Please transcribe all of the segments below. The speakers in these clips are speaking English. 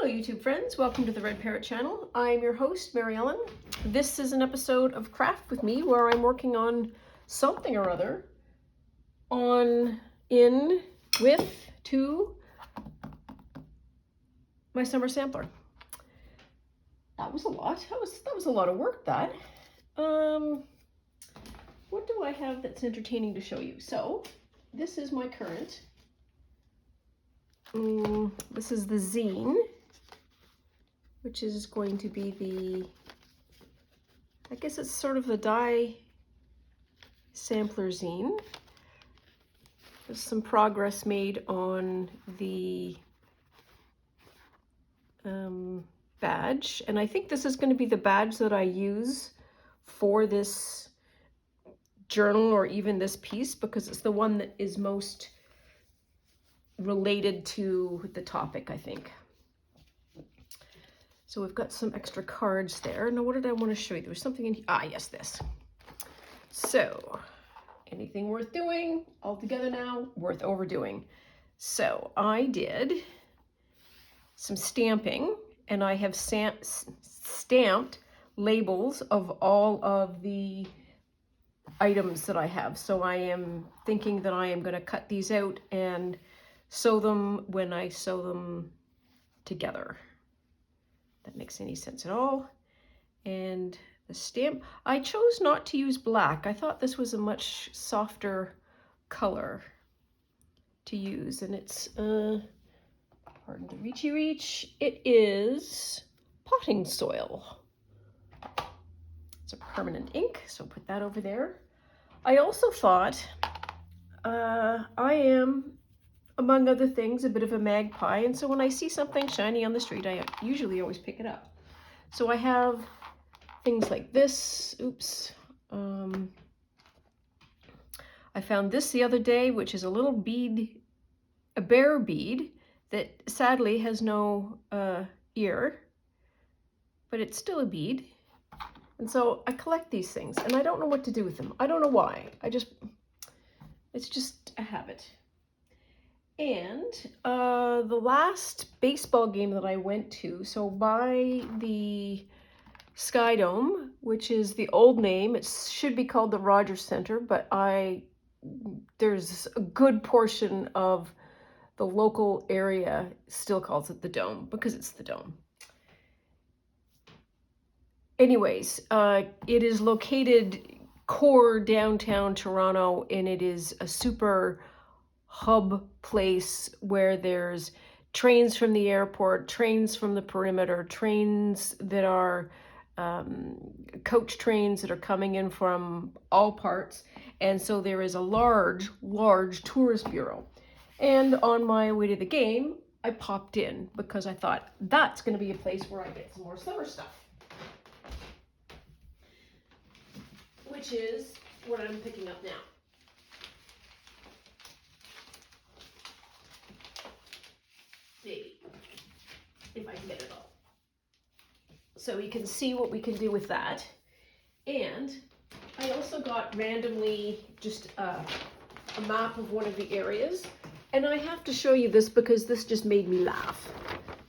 Hello YouTube friends, welcome to the Red Parrot channel. I'm your host, Mary Ellen. This is an episode of Craft with Me where I'm working on something or other to my summer sampler. That was a lot. That was a lot of work, that. What do I have that's entertaining to show you? So, this is my current. This is the zine, which is going to be the, I guess it's sort of the die sampler zine. There's some progress made on the badge, and I think this is going to be the badge that I use for this journal or even this piece, because it's the one that is most related to the topic, I think. So we've got some extra cards there. Now, what did I want to show you? There was something in here. Ah, yes, this. So, anything worth doing, all together now, worth overdoing. So, I did some stamping, and I have stamped labels of all of the items that I have. So, I am thinking that I am going to cut these out and sew them when I sew them together. That makes any sense at all. And the stamp, I chose not to use black. I thought this was a much softer color to use, and it's pardon the reachy reach, it is potting soil. It's a permanent ink, so put that over there. I also thought I am, among other things, a bit of a magpie, and so when I see something shiny on the street, I usually always pick it up. So I have things like this. Oops. I found this the other day, which is a little bead, a bear bead, that sadly has no ear, but it's still a bead. And so I collect these things, and I don't know what to do with them. I don't know why. It's just a habit. And the last baseball game that I went to, so by the Sky Dome, which is the old name, it should be called the Rogers Center, but there's a good portion of the local area still calls it the Dome because it's the Dome. Anyways, it is located core downtown Toronto, and it is a super hub place where there's trains from the airport, trains from the perimeter, trains that are coach trains that are coming in from all parts. And so there is a large tourist bureau. And on my way to the game, I popped in because I thought that's going to be a place where I get some more summer stuff, which is what I'm picking up now. Maybe, if I can get it all. So you can see what we can do with that. And I also got randomly just a map of one of the areas. And I have to show you this because this just made me laugh.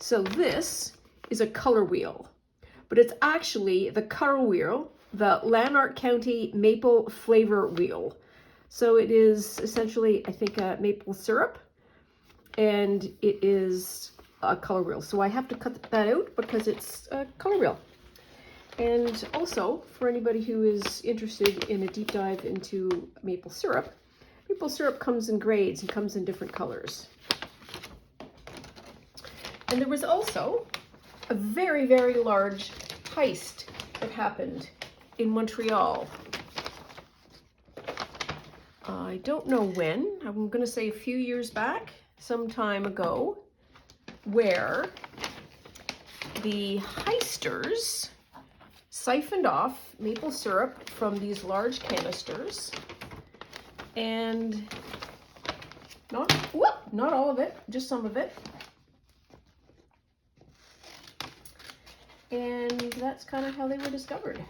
So this is a color wheel, but it's actually the color wheel, the Lanark County Maple Flavor Wheel. So it is essentially, I think, maple syrup, and it is a color wheel. So I have to cut that out because it's a color wheel. And also, for anybody who is interested in a deep dive into maple syrup comes in grades and comes in different colors. And there was also a very, very large heist that happened in Montreal. I don't know when. I'm going to say a few years back, some time ago, where the heisters siphoned off maple syrup from these large canisters, and not all of it, just some of it. And that's kind of how they were discovered.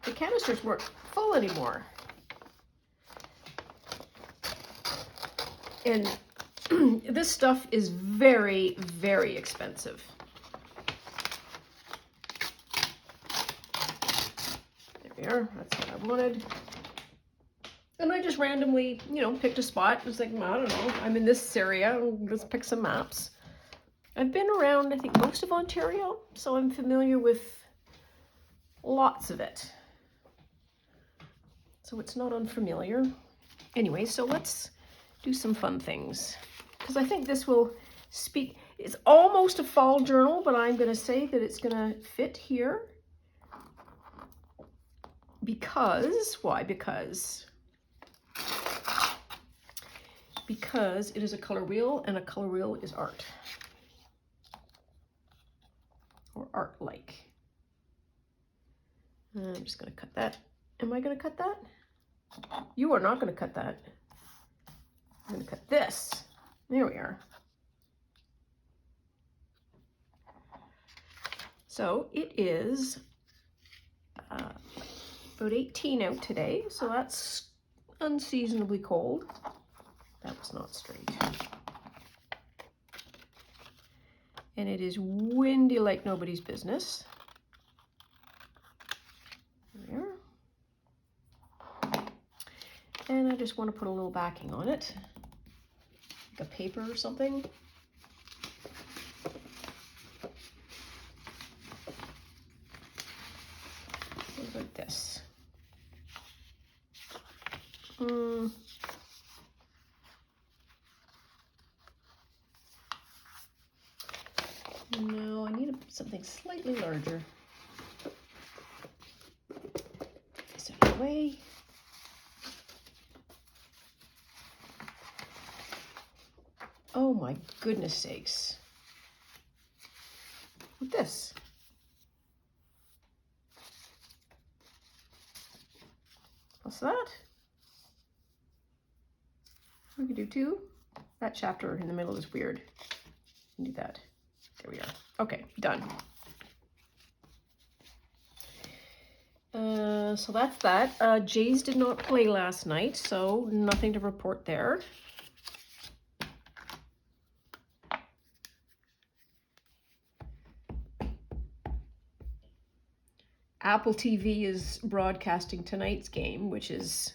The canisters weren't full anymore. And this stuff is very, very expensive. There, that's what I wanted. And I just randomly, you know, picked a spot. It was like, I don't know, I'm in this area, let's pick some maps. I've been around, I think, most of Ontario, so I'm familiar with lots of it. So it's not unfamiliar. Anyway, so let's do some fun things. Because I think this will speak, it's almost a fall journal, but I'm going to say that it's going to fit here. Because, why? Because it is a color wheel, and a color wheel is art. Or art-like. I'm just going to cut that. Am I going to cut that? You are not going to cut that. I'm going to cut this. There we are. So it is about 18 out today, so that's unseasonably cold. That was not straight. And it is windy like nobody's business. There. And I just want to put a little backing on it, like a paper or something. Like this. No, I need something slightly larger. Get this out of the way. Oh my goodness sakes. With this. What's that? We could do two. That chapter in the middle is weird. Do that. There we are. Okay, done. So that's that. Jays did not play last night, so nothing to report there. Apple TV is broadcasting tonight's game, which is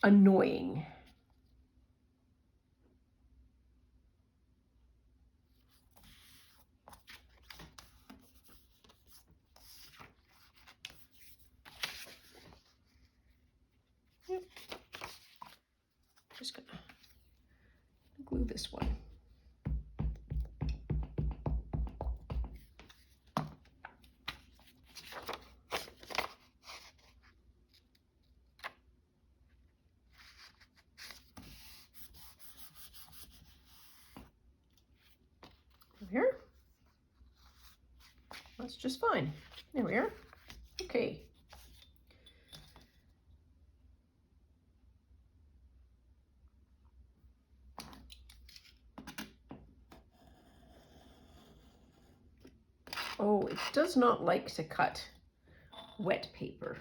annoying. Yep. Just gonna glue this one. Here. That's just fine. There we are. Okay. Oh, it does not like to cut wet paper.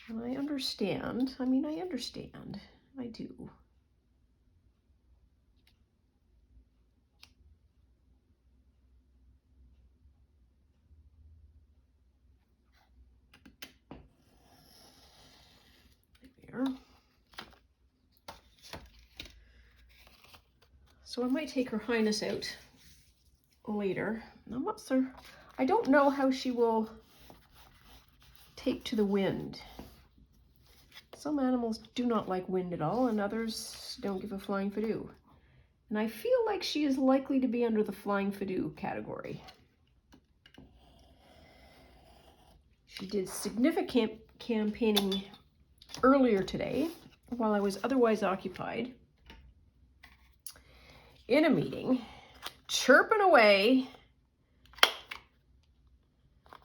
And I understand. I mean, I understand. I do. There. So I might take Her Highness out later. I'm not sure. I don't know how she will take to the wind. Some animals do not like wind at all, and others don't give a flying fadoo. And I feel like she is likely to be under the flying fadoo category. She did significant campaigning earlier today while I was otherwise occupied in a meeting, chirping away.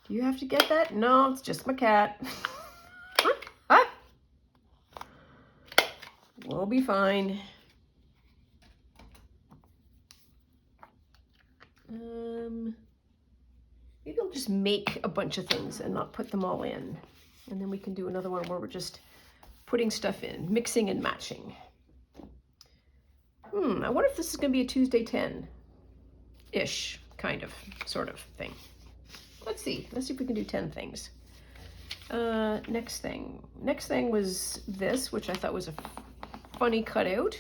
Do you have to get that? No, it's just my cat. We'll be fine. Maybe I'll just make a bunch of things and not put them all in. And then we can do another one where we're just putting stuff in, mixing and matching. I wonder if this is going to be a Tuesday 10-ish kind of, sort of thing. Let's see if we can do 10 things. Next thing was this, which I thought was a funny cutout.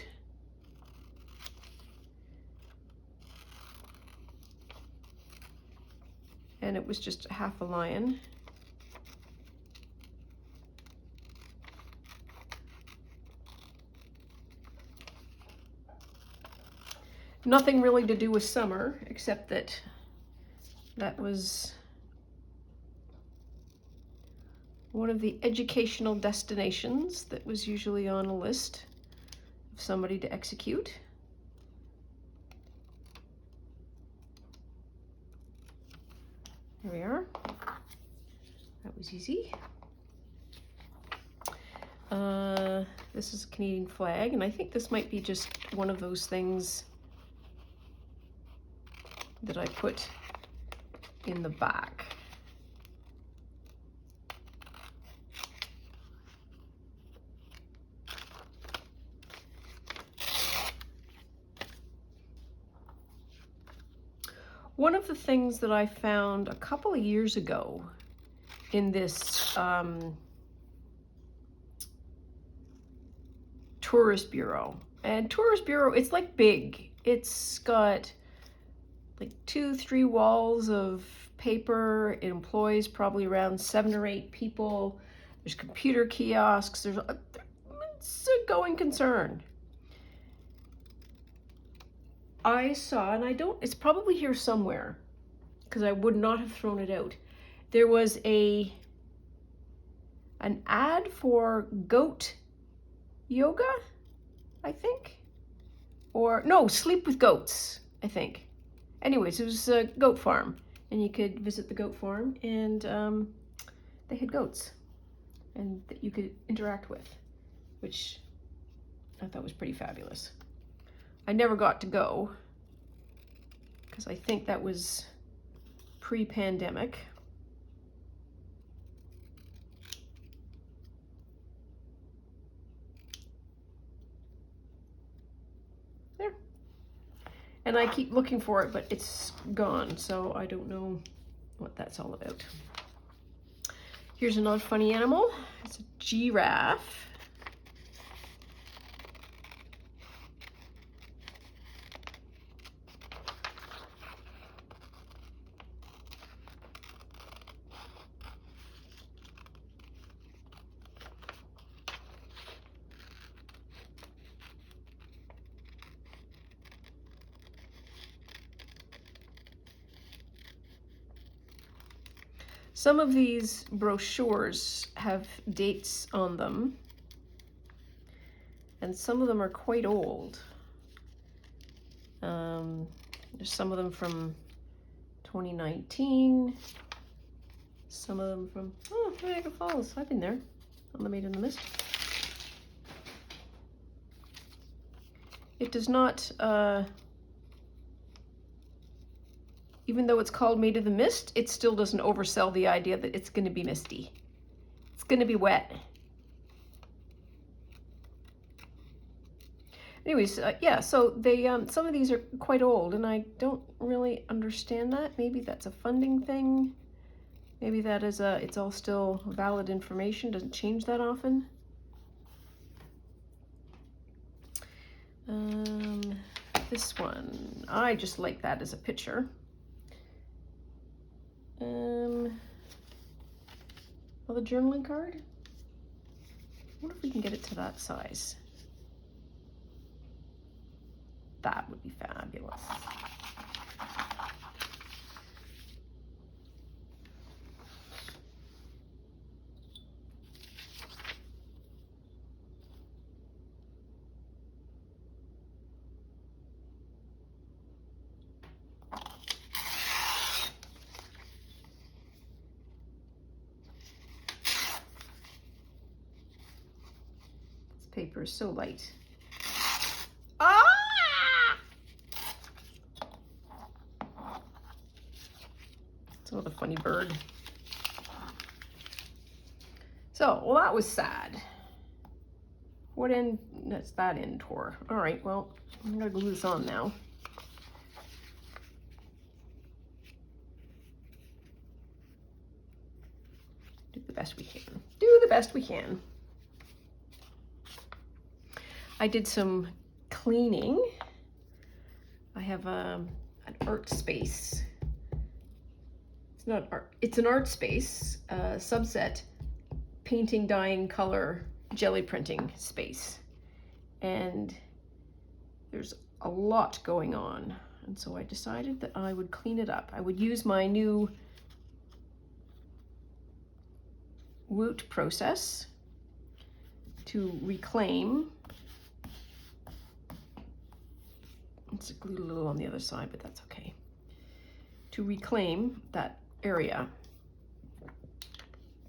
And it was just half a lion. Nothing really to do with summer, except that was one of the educational destinations that was usually on a list of somebody to execute. Here we are. That was easy. This is a Canadian flag, and I think this might be just one of those things that I put in the back. One of the things that I found a couple of years ago in this tourist bureau, and tourist bureau, it's like big. It's got like 2-3 walls of paper. It employs probably around 7 or 8 people. There's computer kiosks. It's a going concern. I saw, and it's probably here somewhere, because I would not have thrown it out. There was an ad for goat yoga, I think, or no, sleep with goats, I think. Anyways, it was a goat farm, and you could visit the goat farm, and they had goats, and that you could interact with, which I thought was pretty fabulous. I never got to go, because I think that was pre-pandemic. There. And I keep looking for it, but it's gone, so I don't know what that's all about. Here's another funny animal. It's a giraffe. Some of these brochures have dates on them, and some of them are quite old. There's some of them from 2019, some of them from, Niagara Falls. I've been there on the Made in the Mist. It does not, even though it's called Made of the Mist, it still doesn't oversell the idea that it's going to be misty. It's going to be wet. Anyways, yeah, so they some of these are quite old, and I don't really understand that. Maybe that's a funding thing. Maybe that is it's all still valid information, doesn't change that often. This one, I just like that as a picture. Well, the journaling card. I wonder if we can get it to that size. That would be fabulous. This paper is so light. Oh, the funny bird. So, well, that was sad. What end? That's that end tore. All right, well, I'm gonna glue this on now. best we can. Do the best we can. I did some cleaning. I have an art space. It's not art, it's an art space, subset, painting, dyeing, color, jelly printing space. And there's a lot going on. And so I decided that I would clean it up. I would use my new Woot process to reclaim. It's glued a little on the other side, but that's okay. To reclaim that area.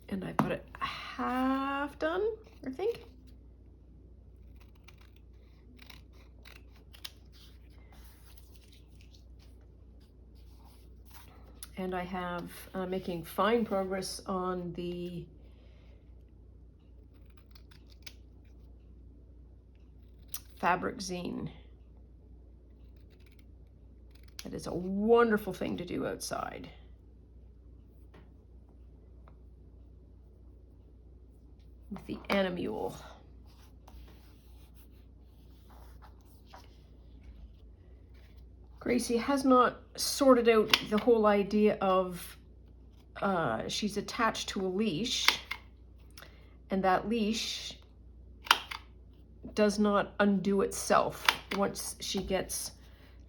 And I've got it half done, I think. And I have making fine progress on the fabric zine. That is a wonderful thing to do outside. With the animule. Gracie has not sorted out the whole idea of she's attached to a leash, and that leash does not undo itself once she gets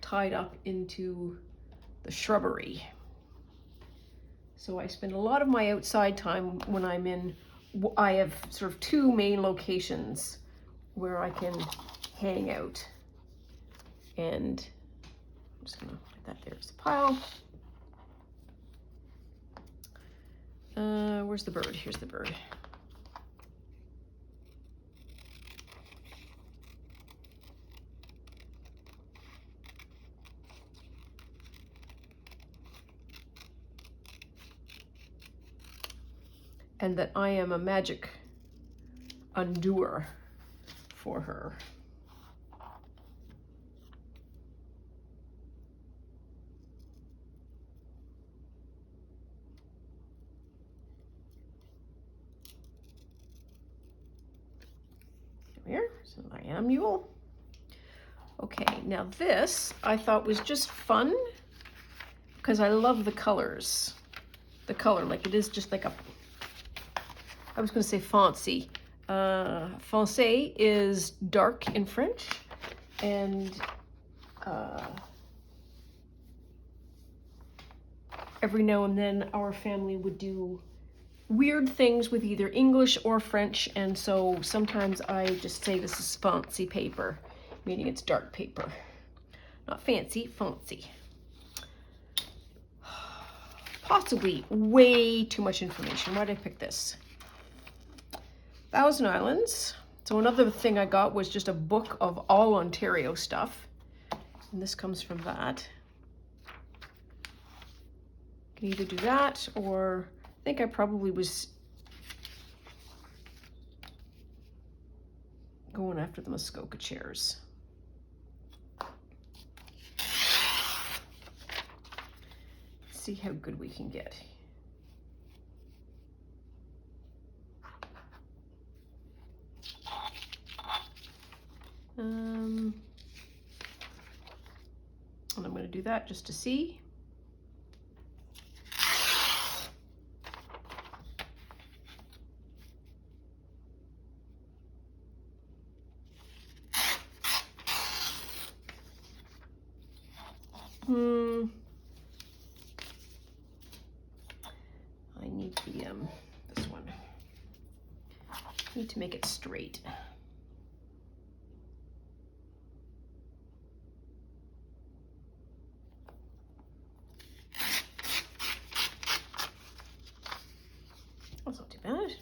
tied up into the shrubbery. So I spend a lot of my outside time when I'm in, I have sort of two main locations where I can hang out. And I'm just gonna put that there as a pile. Where's the bird? Here's the bird. And that I am a magic undoer for her. Here, so I am mule. Okay, now this I thought was just fun because I love the colors. The color, like it is just like a, I was going to say fancy. Foncé is dark in French, and every now and then our family would do weird things with either English or French, and so sometimes I just say this is fancy paper, meaning it's dark paper. Not fancy, fancy. Possibly way too much information. Why did I pick this? Thousand Islands. So another thing I got was just a book of all Ontario stuff. And this comes from that. Can either do that, or I think I probably was going after the Muskoka chairs. Let's see how good we can get. And I'm going to do that just to see. I need the this one. I need to make it straight. That's not too bad.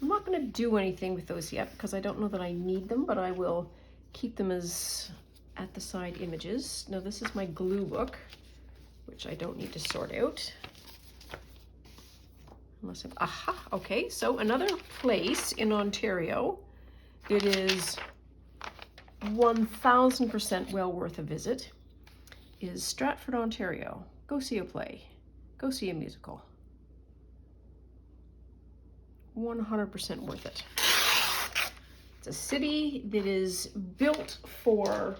I'm not going to do anything with those yet because I don't know that I need them, but I will keep them as at the side images. Now this is my glue book, which I don't need to sort out. Unless I've, aha, okay, so another place in Ontario. It is 1000% well worth a visit. is Stratford, Ontario. Go see a play. Go see a musical. 100% worth it. It's a city that is built for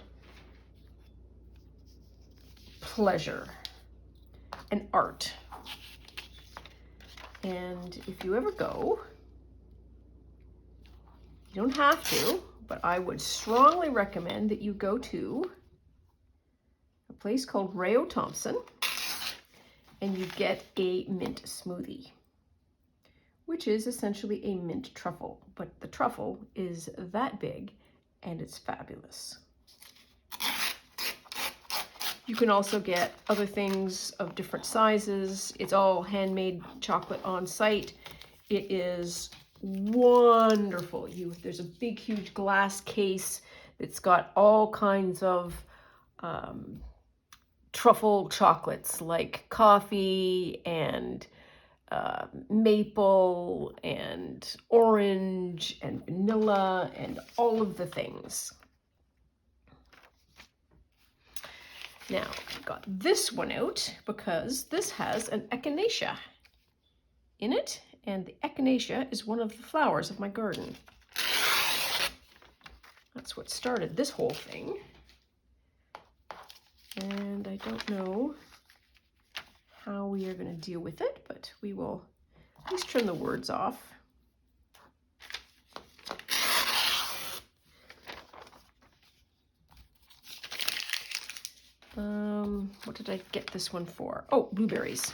pleasure and art. And if you ever go, you don't have to, but I would strongly recommend that you go to a place called Ray Thompson and you get a mint smoothie, which is essentially a mint truffle, but the truffle is that big and it's fabulous. You can also get other things of different sizes. It's all handmade chocolate on site. It is wonderful. There's a big, huge glass case that's got all kinds of truffle chocolates like coffee and maple and orange and vanilla and all of the things. Now, I've got this one out because this has an echinacea in it, and the echinacea is one of the flowers of my garden. That's what started this whole thing. And I don't know how we are going to deal with it, but we will at least trim the words off. What did I get this one for? Oh, blueberries.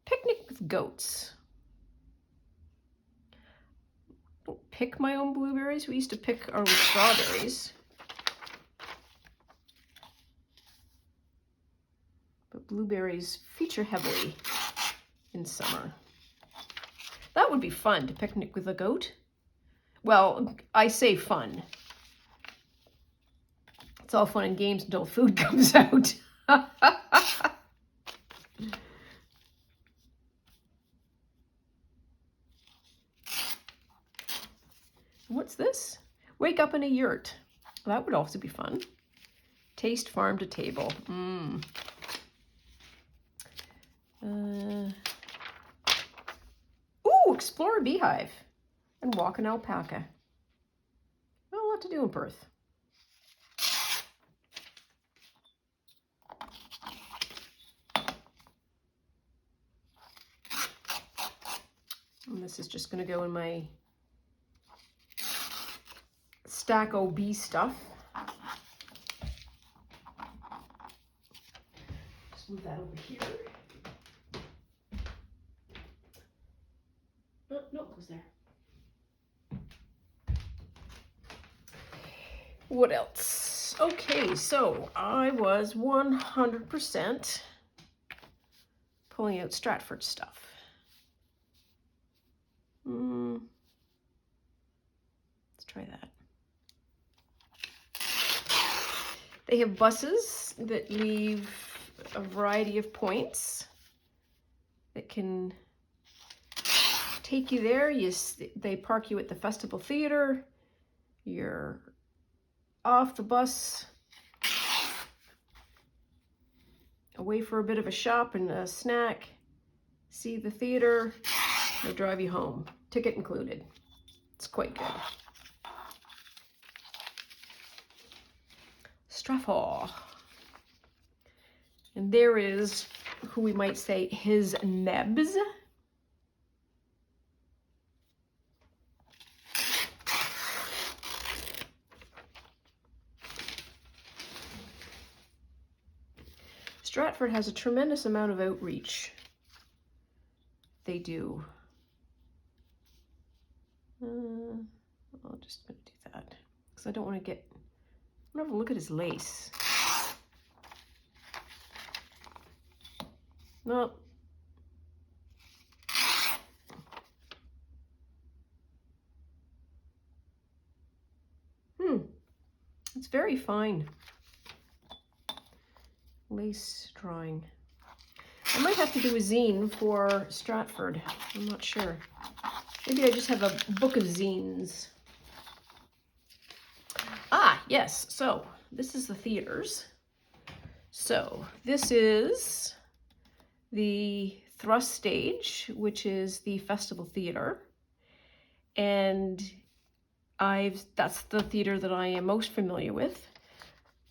Picnic with goats. Don't pick my own blueberries. We used to pick our strawberries. But blueberries feature heavily in summer. That would be fun, to picnic with a goat. Well, I say fun. It's all fun and games until food comes out. What's this? Wake up in a yurt. That would also be fun. Taste farm to table. Ooh, explore a beehive and walk an alpaca. Not a lot to do in Perth. And this is just going to go in my stack OB stuff. Just move that over here. Oh, no, it goes there. What else? Okay, so I was 100% pulling out Stratford stuff. Let's try that. They have buses that leave a variety of points that can take you there. They park you at the Festival Theatre. You're off the bus, away for a bit of a shop and a snack, see the theater, they drive you home. Ticket included. It's quite good. Stratford. And there is, who we might say, his nebs. Stratford has a tremendous amount of outreach. They do. I'll just do that because I don't want to get. I'm gonna have a look at his lace. No. It's very fine. Lace drawing. I might have to do a zine for Stratford. I'm not sure. Maybe I just have a book of zines. Ah, yes, so this is the theaters. So this is the thrust stage, which is the festival theater. And that's the theater that I am most familiar with.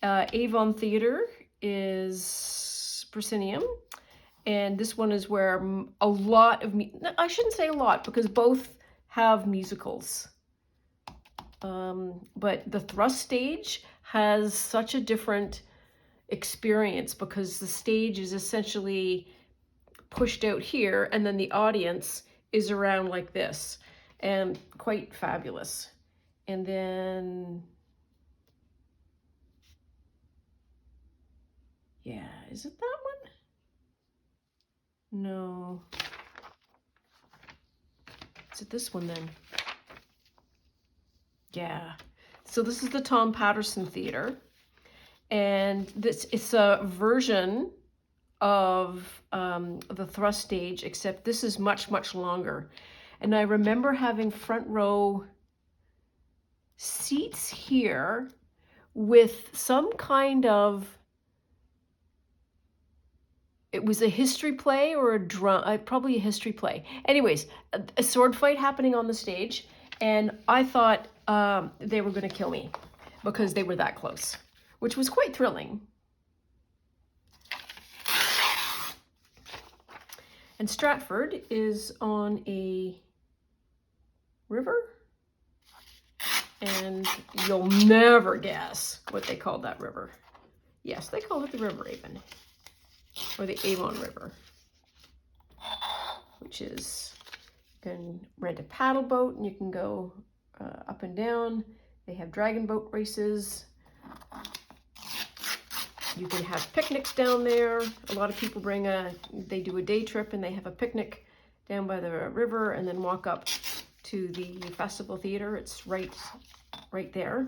Avon Theater is proscenium, and this one is where a lot of, I shouldn't say a lot, because both have musicals. But the thrust stage has such a different experience because the stage is essentially pushed out here, and then the audience is around like this, and quite fabulous. And then, yeah, is it that one? No. Is it this one then? Yeah. So this is the Tom Patterson Theater, and this is a version of the thrust stage, except this is much, much longer. And I remember having front row seats here with some kind of, it was a history play or a drum, probably a history play. Anyways, a sword fight happening on the stage, and I thought they were going to kill me because they were that close, which was quite thrilling. And Stratford is on a river, and you'll never guess what they called that river. Yes, they called it the River Avon, or the Avon River, which is, you can rent a paddle boat and you can go up and down. They have dragon boat races. You can have picnics down there. A lot of people they do a day trip and they have a picnic down by the river and then walk up to the festival theater. It's right there.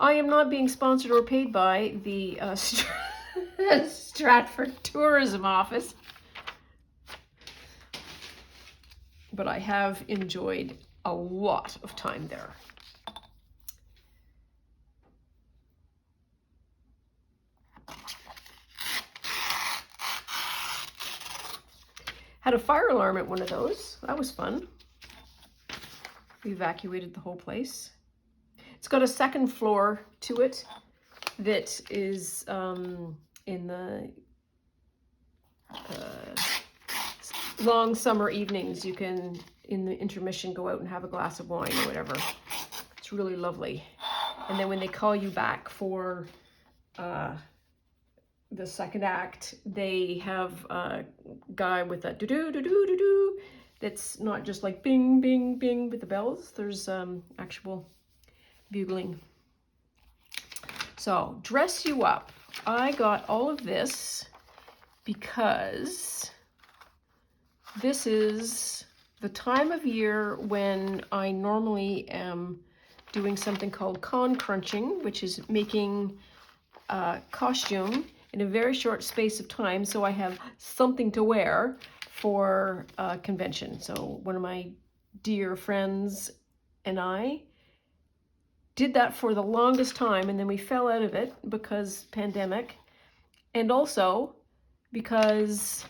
I am not being sponsored or paid by the Stratford Tourism Office, but I have enjoyed a lot of time there. Had a fire alarm at one of those. That was fun. We evacuated the whole place. It's got a second floor to it that is in the long summer evenings. You can, in the intermission, go out and have a glass of wine or whatever. It's really lovely. And then when they call you back for the second act, they have a guy with a do-do-do-do-do-do that's not just like bing, bing, bing with the bells. There's actual bugling. So, dress you up. I got all of this because this is the time of year when I normally am doing something called con crunching, which is making a costume in a very short space of time, so I have something to wear for a convention. So one of my dear friends and I did that for the longest time, and then we fell out of it because pandemic, and also because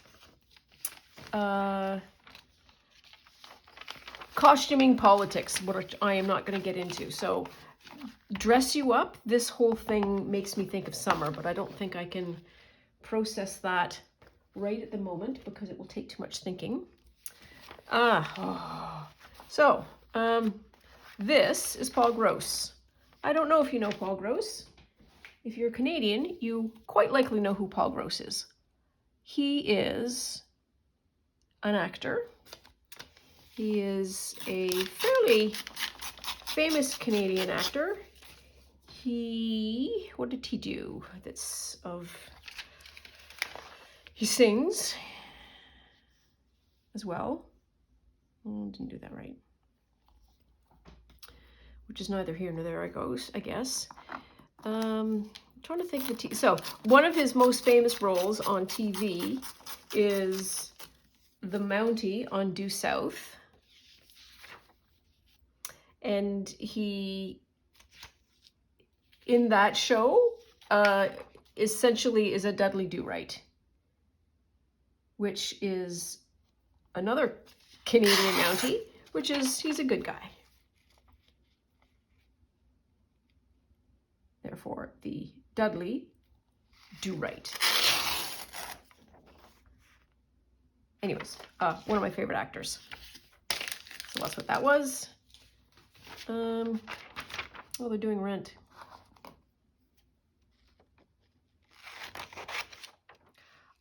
costuming politics, which I am not going to get into. So dress you up, this whole thing makes me think of summer, but I don't think I can process that right at the moment because it will take too much thinking. So this is Paul Gross. I don't know if you know Paul Gross. If you're Canadian, you quite likely know who Paul Gross is. He is an actor. He is a fairly famous Canadian actor. What did he do? He sings as well. Didn't do that right. Which is neither here nor there, I guess. I'm trying to think so one of his most famous roles on TV is the Mountie on Due South. and he, in that show, essentially is a Dudley Do-Right, which is another Canadian Mountie, which is, he's a good guy. Therefore, the Dudley Do-Right. Anyways, one of my favorite actors. So that's what that was. Oh, they're doing Rent.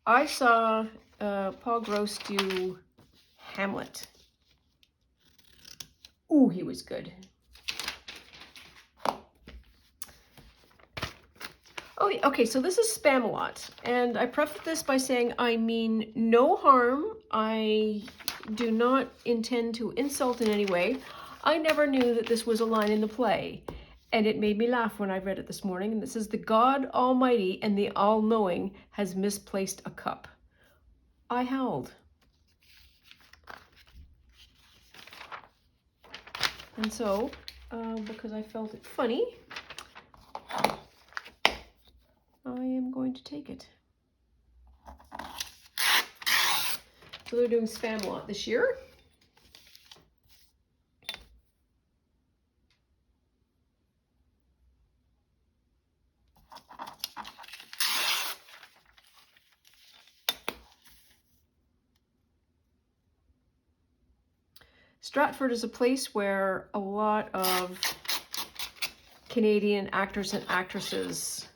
I saw Paul Gross do Hamlet. Ooh, he was good. Oh, okay, so this is Spam-A-Lot, and I preface this by saying I mean no harm. I do not intend to insult in any way. I never knew that this was a line in the play, and it made me laugh when I read it this morning. And this is, "The God Almighty and the All-Knowing has misplaced a cup." I howled. And so, because I felt it funny, I am going to take it. So they're doing Spam-A-Lot this year. Stratford is a place where a lot of Canadian actors and actresses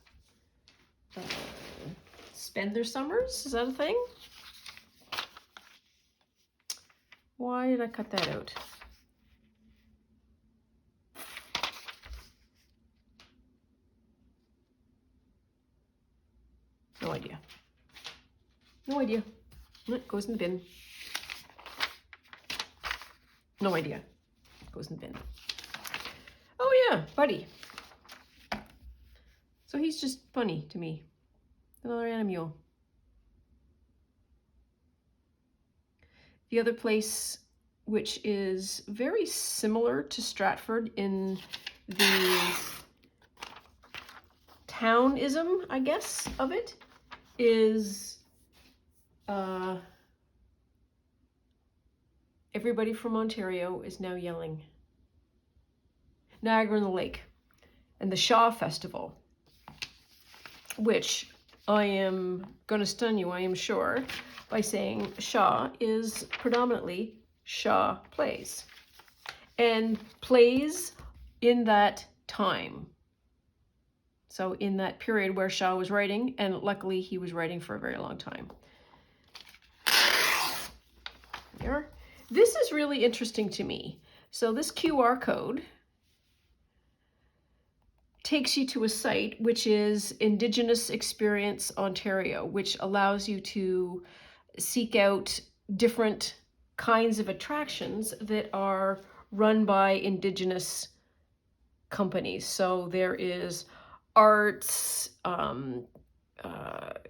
spend their summers. Is that a thing? Why did I cut that out? No idea. No idea. It goes in the bin. No idea. Goes in the bin. Oh yeah, Buddy. So he's just funny to me. Another animal. The other place, which is very similar to Stratford in the townism, I guess, of it, is everybody from Ontario is now yelling. Niagara-on-the-Lake and the Shaw Festival, which I am going to stun you, I am sure, by saying Shaw is predominantly Shaw plays. And plays in that time. So in that period where Shaw was writing, and luckily he was writing for a very long time. There. This is really interesting to me. So this QR code takes you to a site which is Indigenous Experience Ontario, which allows you to seek out different kinds of attractions that are run by Indigenous companies. So there is arts,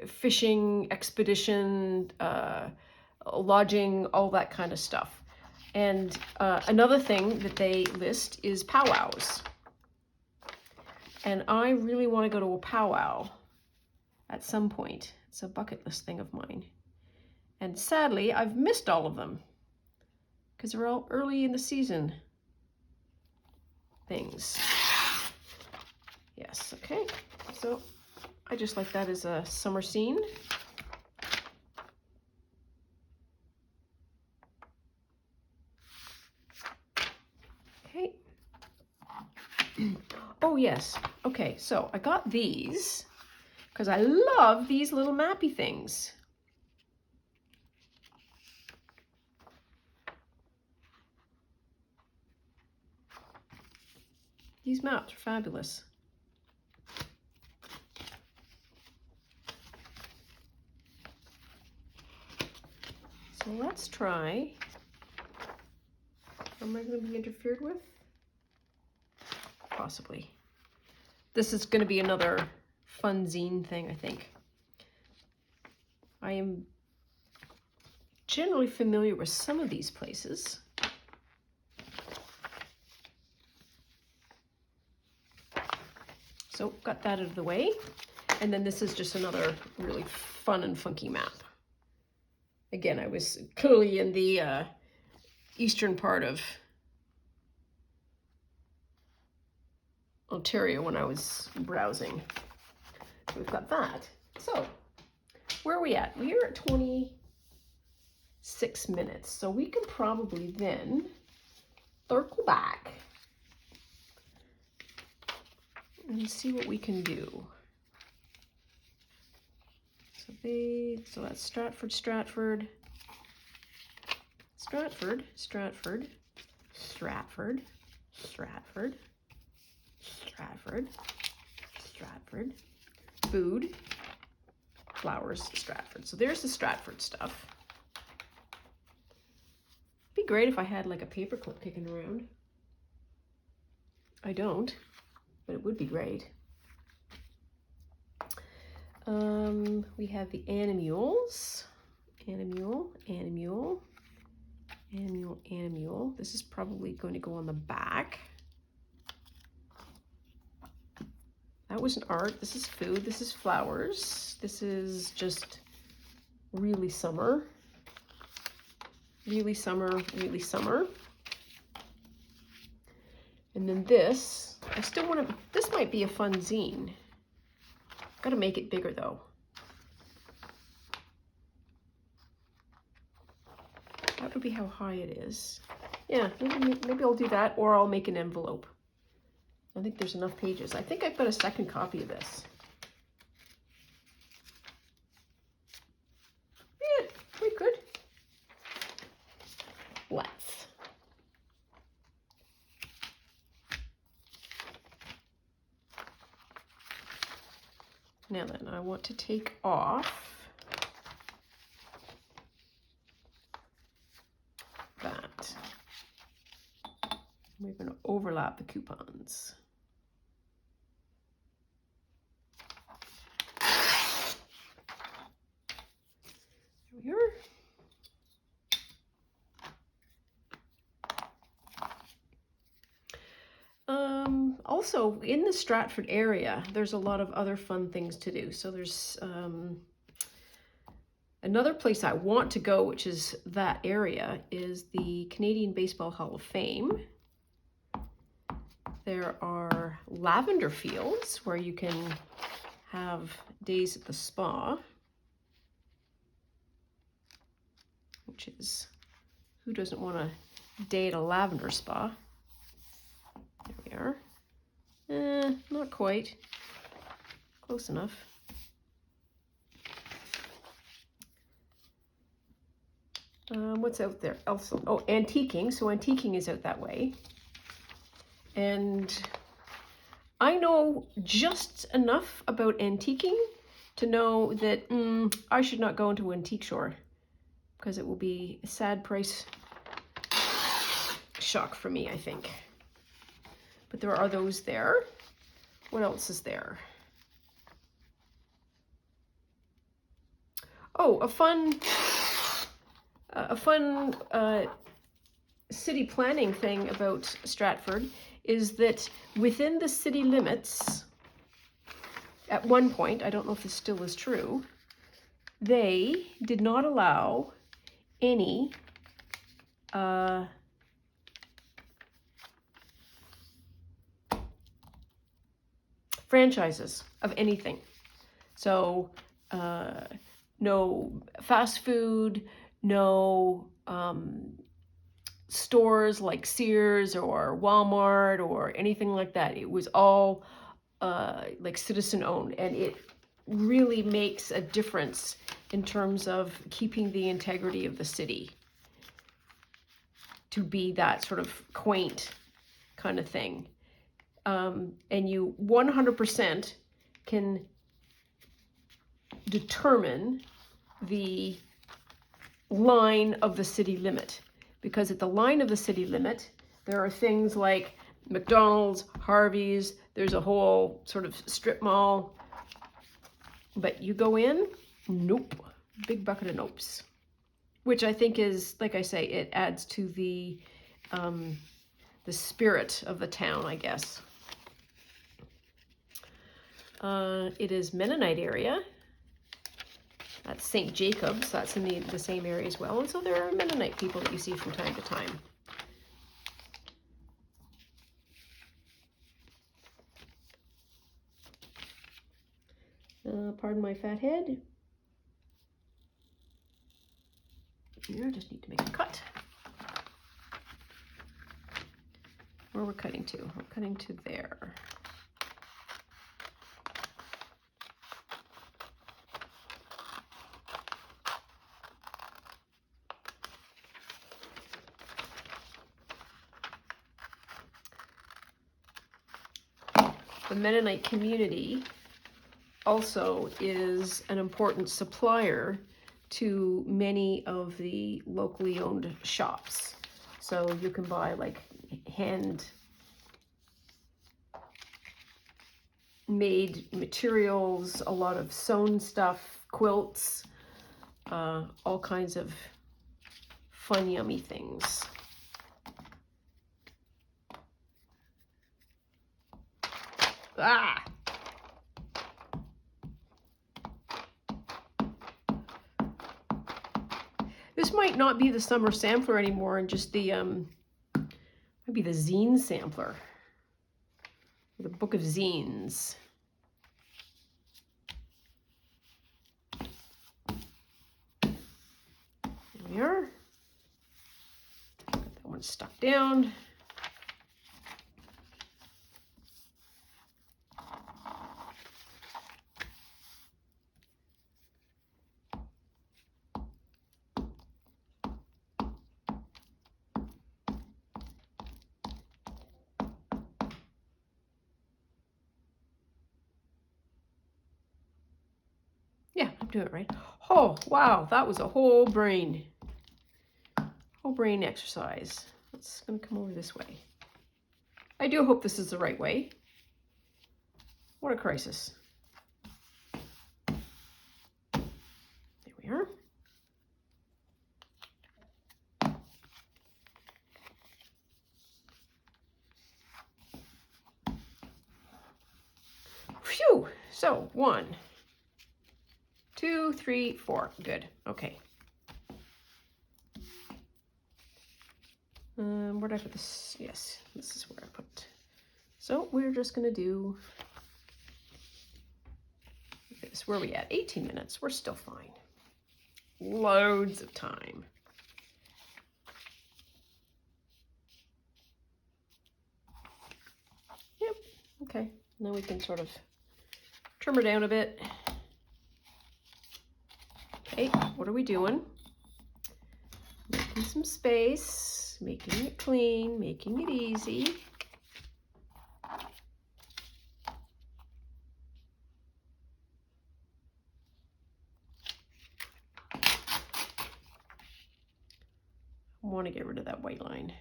fishing, expedition, lodging, all that kind of stuff. And another thing that they list is powwows. And I really want to go to a powwow at some point. It's a bucket list thing of mine. And sadly, I've missed all of them because they're all early in the season things. Yes, okay. So I just like that as a summer scene. Okay. Oh, yes. Okay, so I got these because I love these little mappy things. These maps are fabulous. So let's try. Am I going to be interfered with? Possibly. This is going to be another fun zine thing, I think. I am generally familiar with some of these places. So got that out of the way. And then this is just another really fun and funky map. Again, I was clearly in the eastern part of Ontario when I was browsing. So we've got that. So where are we at? We are at 26 minutes. So we can probably then circle back and see what we can do. So that's Stratford, Stratford, Stratford, Stratford, Stratford, Stratford, Stratford, Stratford, food, flowers, Stratford. So there's the Stratford stuff. It'd be great if I had like a paperclip kicking around. I don't, but it would be great. We have the animules. Animule, animule, animule, animule. This is probably going to go on the back. That was an art. This is food. This is flowers. This is just really summer. Really summer, really summer. And then this, I still want to, this might be a fun zine. Got to make it bigger though. That would be how high it is. Yeah, maybe I'll do that, or I'll make an envelope. I think there's enough pages. I think I've got a second copy of this. Yeah, pretty good. Let's. Now then, I want to take off that. We're going to overlap the coupons. There we are. Also, in the Stratford area, there's a lot of other fun things to do. So there's another place I want to go, which is that area, is the Canadian Baseball Hall of Fame. There are lavender fields where you can have days at the spa, which is, who doesn't want a day at a lavender spa? There we are. Not quite. Close enough. What's out there? Also, oh, antiquing. So antiquing is out that way. And I know just enough about antiquing to know that I should not go into Antique Shore because it will be a sad price shock for me, I think. But there are those there. What else is there? Oh, a fun city planning thing about Stratford is that within the city limits, at one point, I don't know if this still is true, they did not allow any franchises of anything. So no fast food, no stores like Sears or Walmart or anything like that. It was all like citizen owned, and it really makes a difference in terms of keeping the integrity of the city to be that sort of quaint kind of thing. And you 100% can determine the line of the city limit, because at the line of the city limit, there are things like McDonald's, Harvey's, there's a whole sort of strip mall, but you go in, nope, big bucket of nopes, which I think is, like I say, it adds to the spirit of the town, I guess. It is Mennonite area. That's St. Jacobs. That's in the same area as well. And so there are Mennonite people that you see from time to time. Pardon my fat head. Here, just need to make a cut. Where we're cutting to? We're cutting to there. The Mennonite community also is an important supplier to many of the locally owned shops. So you can buy like hand-made materials, a lot of sewn stuff, quilts, all kinds of fun, yummy things. Ah! This might not be the summer sampler anymore, and just the maybe the zine sampler, the book of zines. There we are. Got that one stuck down. Yeah, I'm doing it right. Oh, wow, that was a whole brain exercise. It's gonna come over this way. I do hope this is the right way. What a crisis. There we are. Phew, so 1, 2, 3, 4, good, okay. Where did I put this? Yes, this is where I put. So we're just gonna do this. Where are we at? 18 minutes, we're still fine. Loads of time. Yep, okay, now we can sort of trim her down a bit. Okay, what are we doing? Making some space, making it clean, making it easy. I want to get rid of that white line.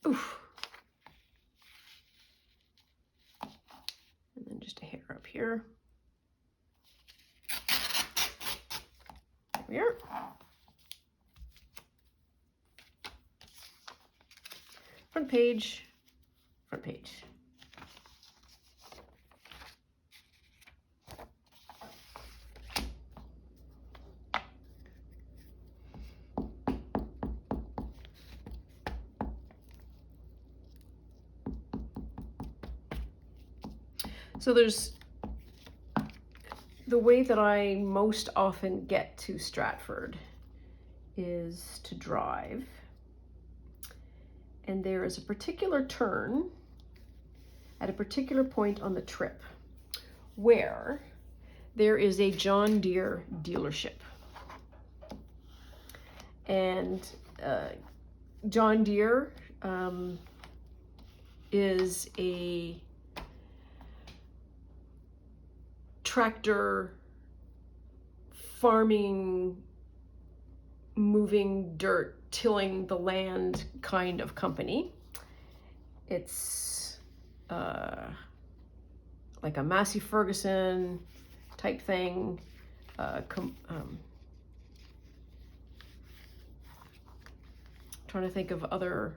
Oof. And then just a hair up here. There we are. Front page, front page. So there's the way that I most often get to Stratford is to drive. And there is a particular turn at a particular point on the trip where there is a John Deere dealership. And John Deere is a tractor, farming, moving dirt, tilling the land kind of company. It's like a Massey Ferguson type thing. Trying to think of other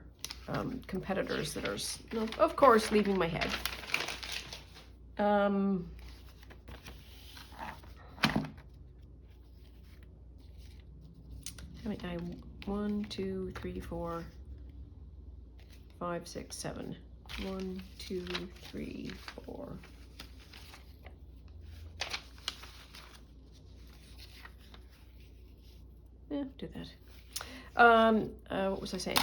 competitors that are, of course, leaving my head. I 1, 2, 3, 4, 5, 6, 7. 1, 2, 3, 4. Yeah, do that. What was I saying?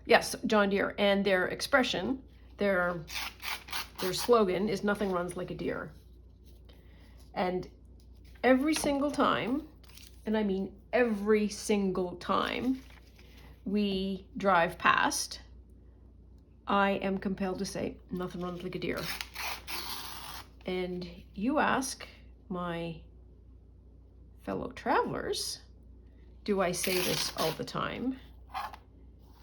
Yes, John Deere, and their expression, their slogan is "Nothing runs like a deer." And every single time, and I mean every single time we drive past, I am compelled to say, "Nothing runs like a deer." And you ask my fellow travelers, do I say this all the time?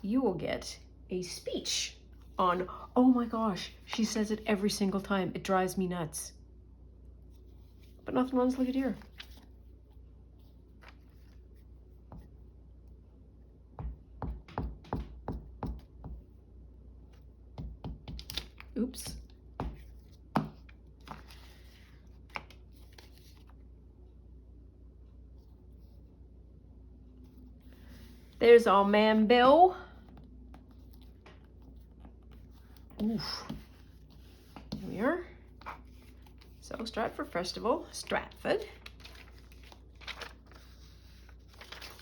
You will get a speech on, oh my gosh, she says it every single time. It drives me nuts. But nothing runs like a deer. Oops. There's our man Bill. Oof. Here we are. So Stratford Festival, Stratford.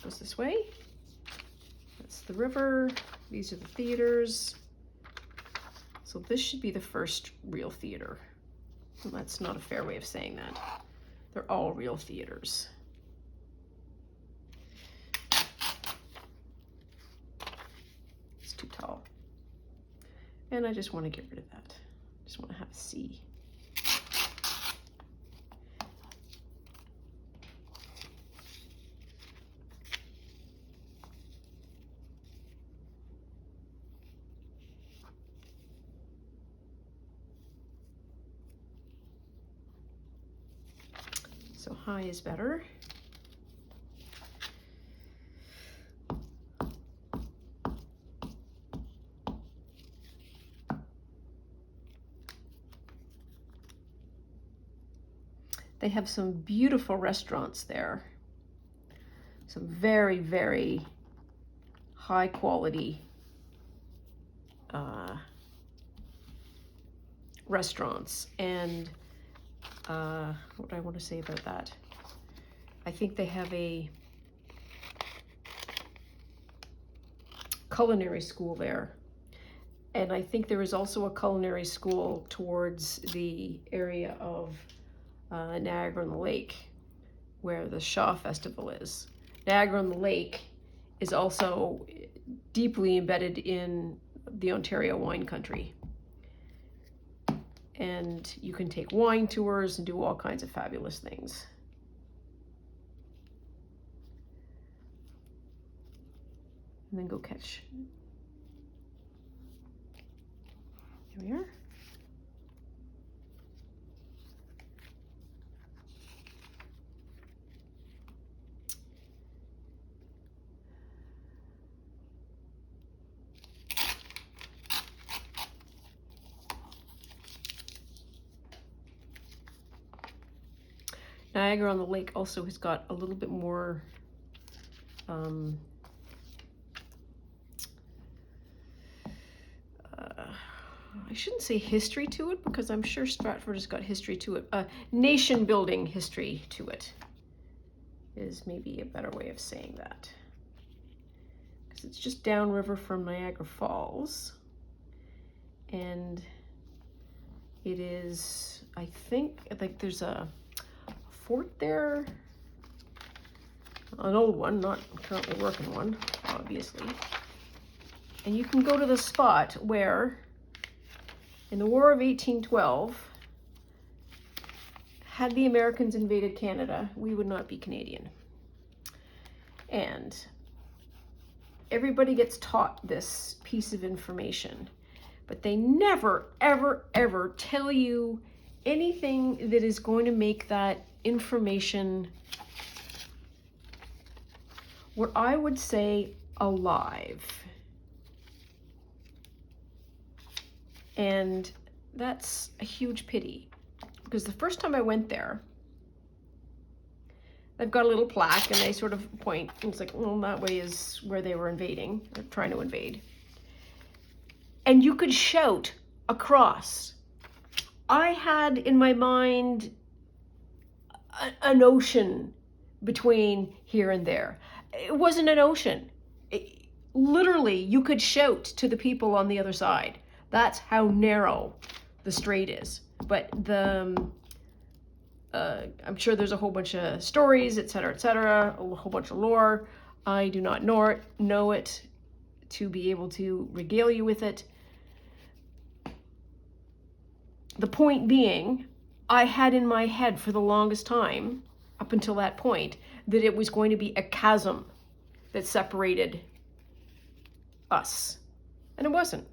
Goes this way. That's the river. These are the theaters. So this should be the first real theater. Well, that's not a fair way of saying that. They're all real theaters. It's too tall. And I just want to get rid of that. Just want to have a C. So high is better. They have some beautiful restaurants there. Some very, very high quality restaurants. And what do I want to say about that? I think they have a culinary school there. And I think there is also a culinary school towards the area of Niagara-on-the-Lake, where the Shaw Festival is. Niagara-on-the-Lake is also deeply embedded in the Ontario wine country. And you can take wine tours and do all kinds of fabulous things. And then go catch. Here we are. Niagara-on-the-Lake also has got a little bit more I shouldn't say history to it, because I'm sure Stratford has got history to it. Nation building history to it is maybe a better way of saying that. Because it's just downriver from Niagara Falls. And it is, I think there's a fort there. An old one, not currently working one, obviously. And you can go to the spot where, in the War of 1812, had the Americans invaded Canada, we would not be Canadian. And everybody gets taught this piece of information, but they never, ever, ever tell you anything that is going to make that information what I would say alive. And that's a huge pity, because the first time I went there, they've got a little plaque and they sort of point, and it's like, well, that way is where they were invading, or trying to invade. And you could shout across. I had in my mind an ocean between here and there. It wasn't an ocean. Literally, you could shout to the people on the other side. That's how narrow the strait is. But I'm sure there's a whole bunch of stories, etc., a whole bunch of lore. I do not know it to be able to regale you with it. The point being, I had in my head for the longest time, up until that point, that it was going to be a chasm that separated us. And it wasn't.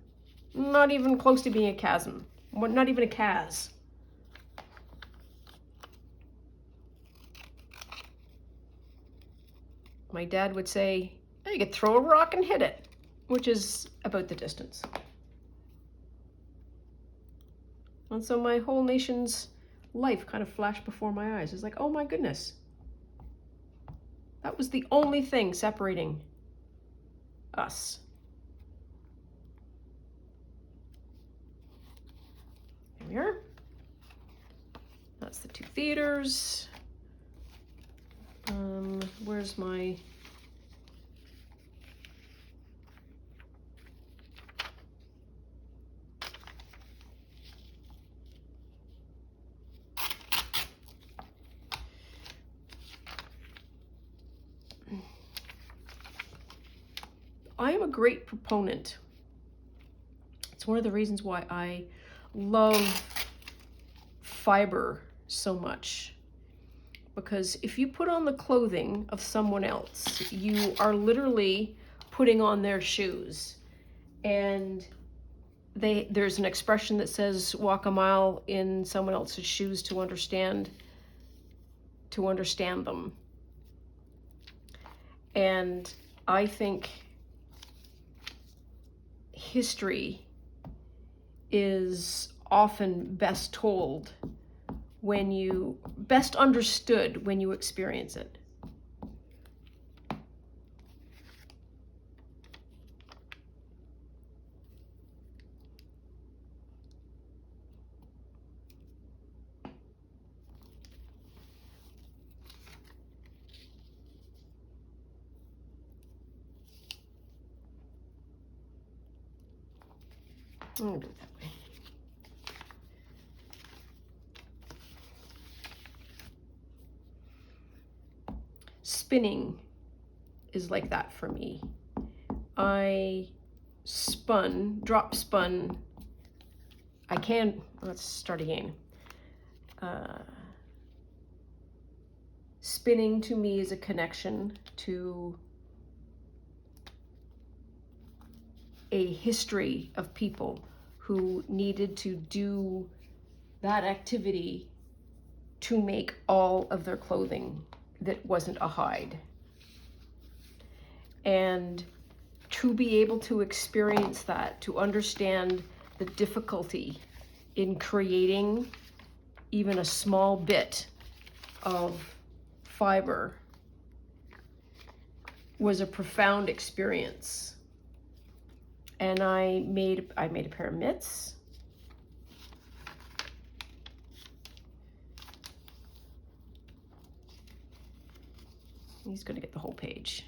Not even close to being a chasm. Not even a chas. My dad would say, oh, you could throw a rock and hit it, which is about the distance. And so my whole nation's life kind of flashed before my eyes. It's like, oh my goodness. That was the only thing separating us. Here we are. That's the two theaters. Where's my... I am a great proponent. It's one of the reasons why I love fiber so much. Because if you put on the clothing of someone else, you are literally putting on their shoes. And there's an expression that says, walk a mile in someone else's shoes to understand them. And I think history is often best told best understood when you experience it. I'll do it that way. Spinning is like that for me. I drop spun. Let's start again. Spinning to me is a connection to a history of people who needed to do that activity to make all of their clothing that wasn't a hide. And to be able to experience that, to understand the difficulty in creating even a small bit of fiber was a profound experience. And I made a pair of mitts. He's going to get the whole page.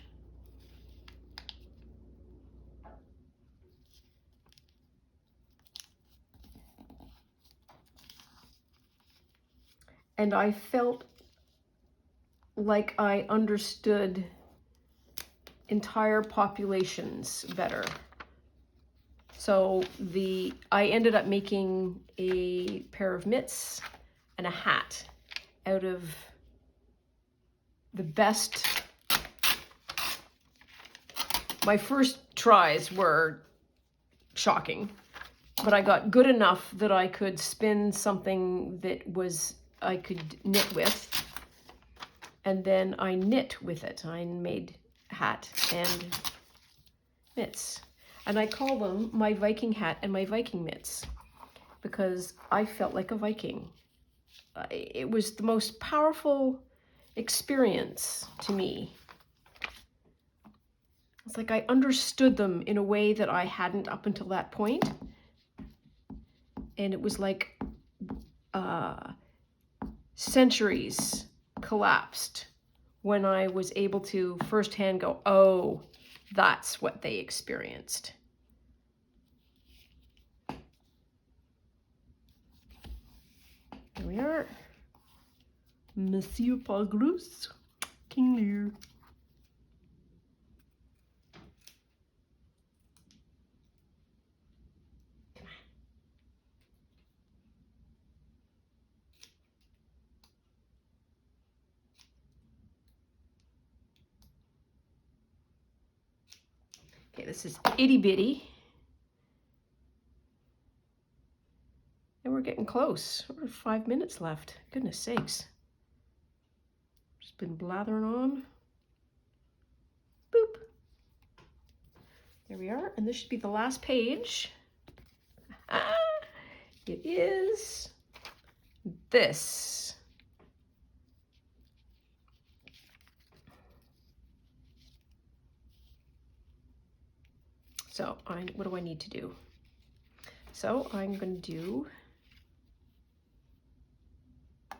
And I felt like I understood entire populations better. So I ended up making a pair of mitts and a hat out of the best. My first tries were shocking, but I got good enough that I could spin something that I could knit with, and then I knit with it. I made hat and mitts. And I call them my Viking hat and my Viking mitts because I felt like a Viking. It was the most powerful experience to me. It's like I understood them in a way that I hadn't up until that point. And it was like centuries collapsed when I was able to firsthand go, oh, that's what they experienced. Here we are. Monsieur Paglus, King Lear. Okay, this is itty bitty. And we're getting close. We're 5 minutes left. Goodness sakes. Just been blathering on. Boop. There we are. And this should be the last page. It is this. So what do I need to do? So I'm going to do, I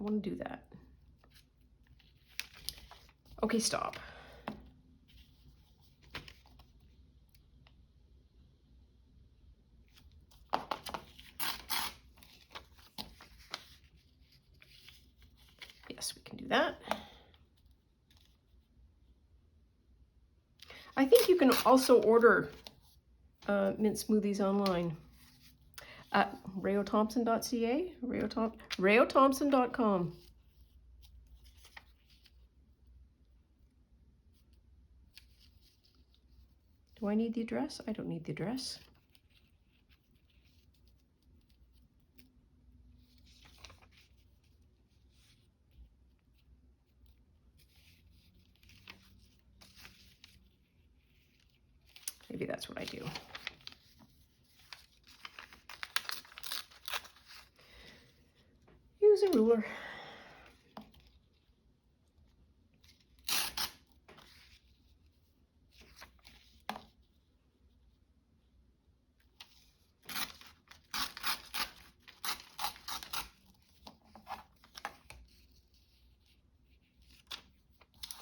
want to do that. Okay, stop. Yes, we can do that. I think you can also order mint smoothies online at rayothompson.ca, rayothompson.com. Do I need the address? I don't need the address. Maybe that's what I do. Use a ruler.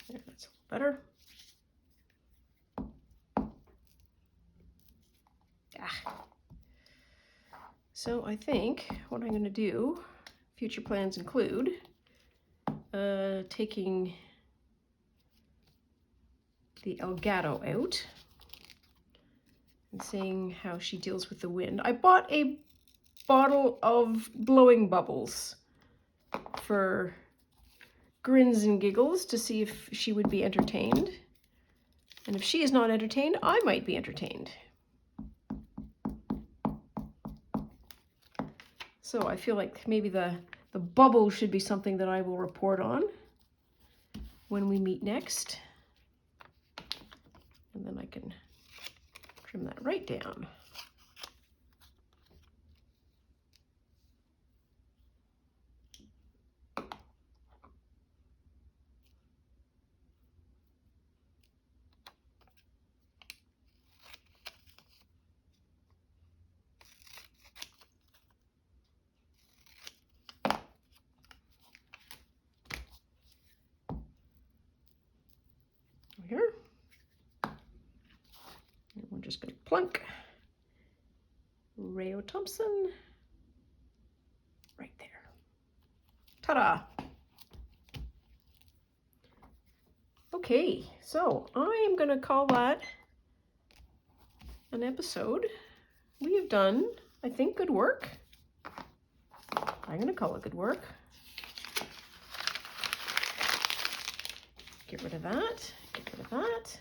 There, that's a little better. So I think what I'm going to do, future plans include taking the Elgato out and seeing how she deals with the wind. I bought a bottle of blowing bubbles for grins and giggles to see if she would be entertained. And if she is not entertained, I might be entertained. So I feel like maybe the bubble should be something that I will report on when we meet next. And then I can trim that right down. Here. And we're just going to plunk Rayo Thompson right there. Ta-da! Okay, so I am going to call that an episode. We have done, I think, good work. I'm going to call it good work. Get rid of that. Get rid of that.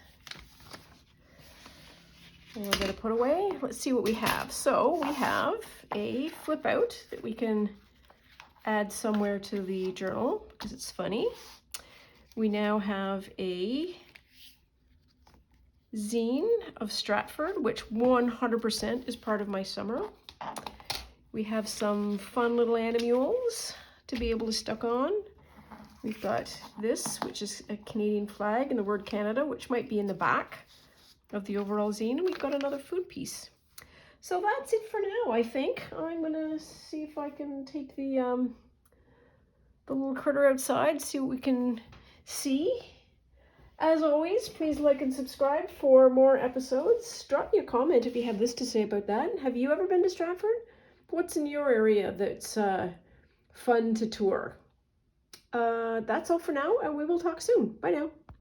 And we're going to put away. Let's see what we have. So we have a flip out that we can add somewhere to the journal because it's funny. We now have a zine of Stratford, which 100% is part of my summer. We have some fun little animules to be able to stuck on. We've got this, which is a Canadian flag and the word Canada, which might be in the back of the overall zine. And we've got another food piece. So that's it for now, I think. I'm gonna see if I can take the little critter outside, see what we can see. As always, please like and subscribe for more episodes. Drop me a comment if you have this to say about that. Have you ever been to Stratford? What's in your area that's fun to tour? That's all for now, and we will talk soon. Bye now.